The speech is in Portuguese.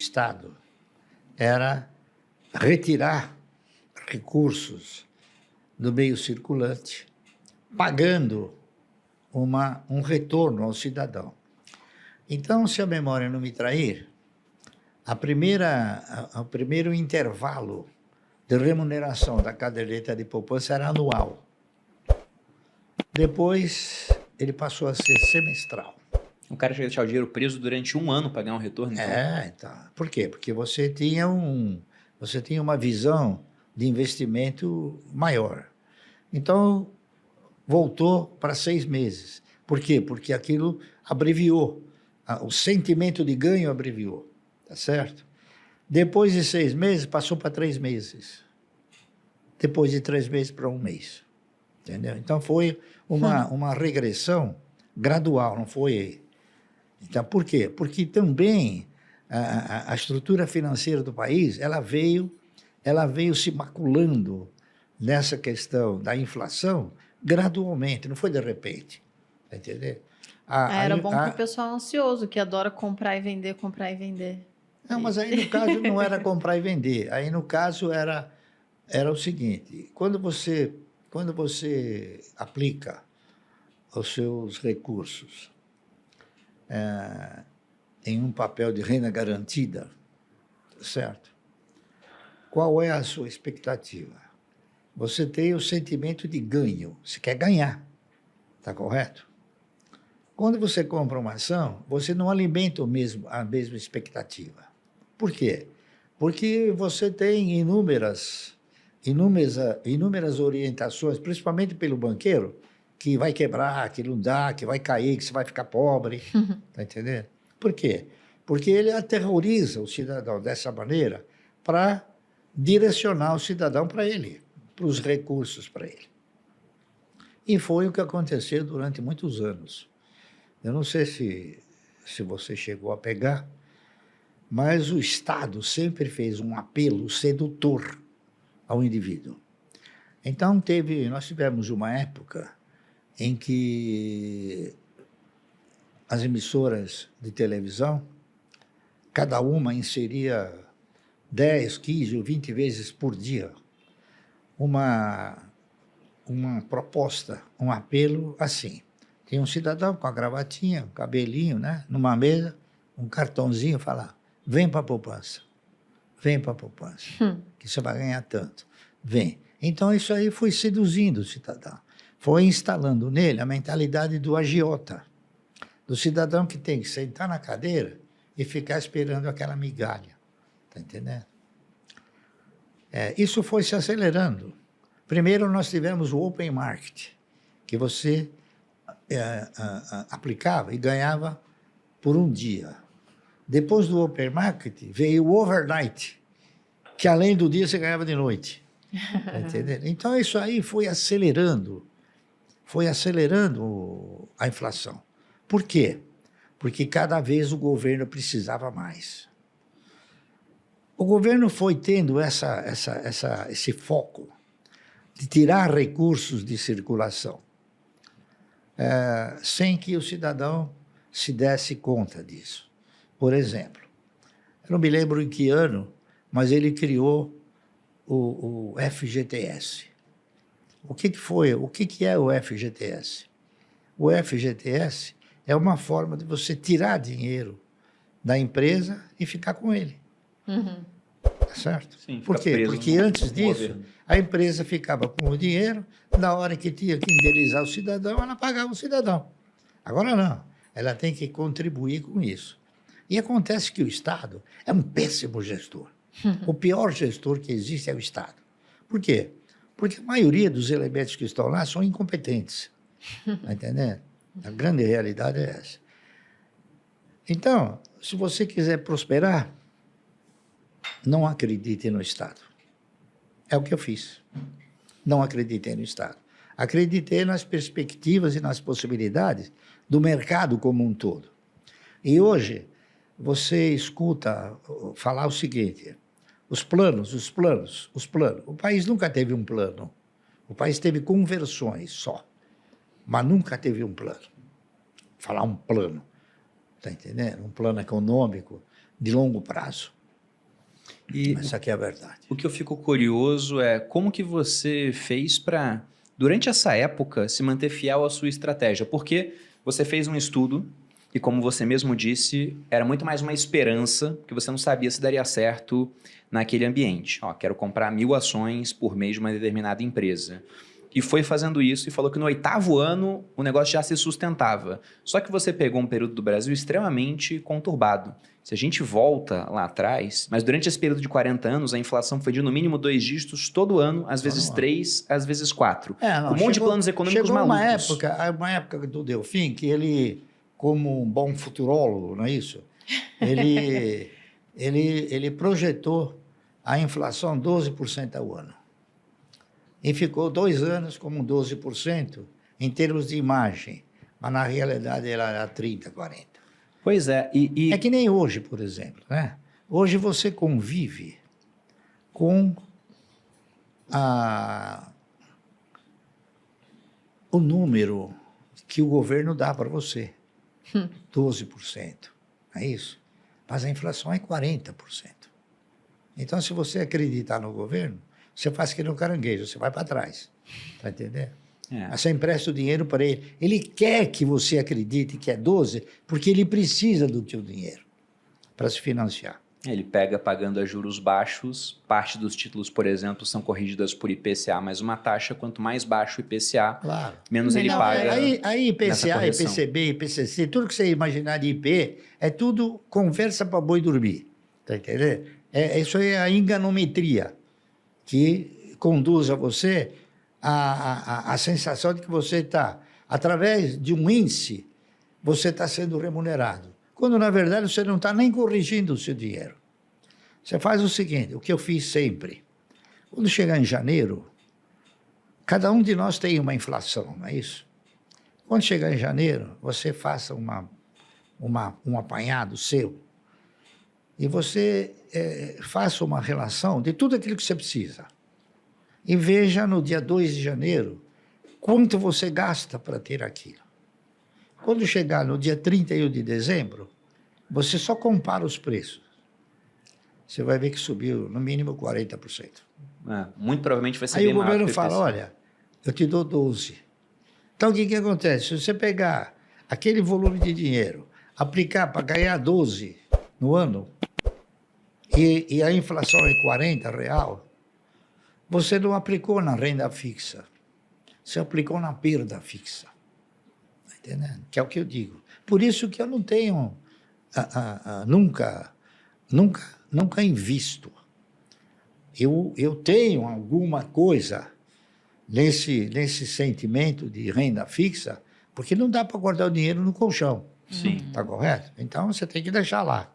Estado era retirar recursos do meio circulante, pagando um retorno ao cidadão. Então, se a memória não me trair, o primeiro intervalo de remuneração da caderneta de poupança era anual. Depois, ele passou a ser semestral. O cara chega a deixar o dinheiro preso durante um ano para ganhar um retorno? Então. Então. Por quê? Porque você tinha uma visão de investimento maior. Então, voltou para 6 meses. Por quê? Porque aquilo abreviou. O sentimento de ganho abreviou. Tá certo? Depois de 6 meses, passou para 3 meses. Depois de 3 meses para 1 mês. Entendeu? Então, foi uma regressão gradual, não foi... Então, por quê? Porque também a estrutura financeira do país, ela veio se maculando nessa questão da inflação gradualmente, não foi de repente. Tá entendendo? Era bom para o pessoal ansioso, que adora comprar e vender, comprar e vender. Não, mas aí no caso não era comprar e vender. Aí no caso era o seguinte, quando você aplica os seus recursos em um papel de renda garantida, certo? Qual é a sua expectativa? Você tem o sentimento de ganho, você quer ganhar, está correto? Quando você compra uma ação, você não alimenta a mesma expectativa. Por quê? Porque você tem inúmeras orientações, principalmente pelo banqueiro, que vai quebrar, que não dá, que vai cair, que você vai ficar pobre. Tá entendendo? Por quê? Porque ele aterroriza o cidadão dessa maneira para direcionar o cidadão para ele, para os recursos para ele. E foi o que aconteceu durante muitos anos. Eu não sei se você chegou a pegar, mas o Estado sempre fez um apelo sedutor ao indivíduo. Então, nós tivemos uma época em que as emissoras de televisão, cada uma inseria 10, 15 ou 20 vezes por dia uma proposta, um apelo assim. Tinha um cidadão com a gravatinha, um cabelinho, né, numa mesa, um cartãozinho, falar, vem para a poupança, que você vai ganhar tanto, vem. Então, isso aí foi seduzindo o cidadão. Foi instalando nele a mentalidade do agiota, do cidadão que tem que sentar na cadeira e ficar esperando aquela migalha. Está entendendo? Isso foi se acelerando. Primeiro, nós tivemos o open market, que você aplicava e ganhava por um dia. Depois do open market, veio o overnight, que além do dia você ganhava de noite. Tá entendendo? Então, isso aí foi acelerando a inflação. Por quê? Porque cada vez o governo precisava mais. O governo foi tendo esse foco de tirar recursos de circulação, sem que o cidadão se desse conta disso. Por exemplo, eu não me lembro em que ano, mas ele criou o FGTS. O que foi? O que é o FGTS? O FGTS é uma forma de você tirar dinheiro da empresa e ficar com ele. Tá certo? Sim, por quê? Porque antes disso, a empresa ficava com o dinheiro, na hora que tinha que indenizar o cidadão, ela pagava o cidadão. Agora não, ela tem que contribuir com isso. E acontece que o Estado é um péssimo gestor. O pior gestor que existe é o Estado. Por quê? Porque a maioria dos elementos que estão lá são incompetentes. Está entendendo? A grande realidade é essa. Então, se você quiser prosperar, não acredite no Estado. É o que eu fiz. Não acreditei no Estado. Acreditei nas perspectivas e nas possibilidades do mercado como um todo. E hoje, você escuta falar o seguinte, os planos. O país nunca teve um plano. O país teve conversões só, mas nunca teve um plano. Falar um plano, está entendendo? Um plano econômico de longo prazo. E Essa aqui é a verdade. o que eu fico curioso é como que você fez para, durante essa época, se manter fiel à sua estratégia? Porque você fez um estudo e, como você mesmo disse, era muito mais uma esperança, que você não sabia se daria certo naquele ambiente. Ó, quero comprar 1.000 ações por mês de uma determinada empresa. E foi fazendo isso e falou que no 8º ano o negócio já se sustentava. Só que você pegou um período do Brasil extremamente conturbado. Se a gente volta lá atrás, mas durante esse período de 40 anos, a inflação foi de no mínimo 2 dígitos todo ano, às vezes 3, às vezes 4. Não, Um monte de planos econômicos malucos. Chegou uma época do Delfim que ele, como um bom futurólogo, não é isso? Ele projetou a inflação 12% ao ano. E ficou 2 anos como 12% em termos de imagem, mas na realidade ela era 30%, 40%. Pois é. É que nem hoje, por exemplo, né? Hoje você convive com o número que o governo dá para você, 12%, não é isso? Mas a inflação é 40%. Então, se você acreditar no governo, você faz que no caranguejo, você vai para trás, tá entendendo? Mas você empresta o dinheiro para ele. Ele quer que você acredite que é 12, porque ele precisa do teu dinheiro para se financiar. Ele pega pagando a juros baixos, parte dos títulos, por exemplo, são corrigidas por IPCA mais uma taxa, quanto mais baixo o IPCA, claro, menos ele paga. Aí IPCA, IPCB, IPCC, tudo que você imaginar de IP, é tudo conversa para boi dormir, tá entendendo? Isso aí é a enganometria que conduz a você a sensação de que você está, através de um índice, você está sendo remunerado. Quando, na verdade, você não está nem corrigindo o seu dinheiro. Você faz o seguinte, o que eu fiz sempre. Quando chegar em janeiro, cada um de nós tem uma inflação, não é isso? Quando chegar em janeiro, você faça um apanhado seu e você faça uma relação de tudo aquilo que você precisa. E veja no dia 2 de janeiro quanto você gasta para ter aquilo. Quando chegar no dia 31 de dezembro, você só compara os preços. Você vai ver que subiu no mínimo 40%. Muito provavelmente vai ser Aí bem o maior governo que o fala, IPCA. olha, eu te dou 12. Então o que acontece? Se você pegar aquele volume de dinheiro, aplicar para ganhar 12 no ano, e a inflação é 40 real, você não aplicou na renda fixa. Você aplicou na perda fixa. Está entendendo? Que é o que eu digo. Por isso que eu não tenho, nunca invisto. Eu tenho alguma coisa nesse sentimento de renda fixa, porque não dá para guardar o dinheiro no colchão. Sim. Está correto? Então você tem que deixar lá.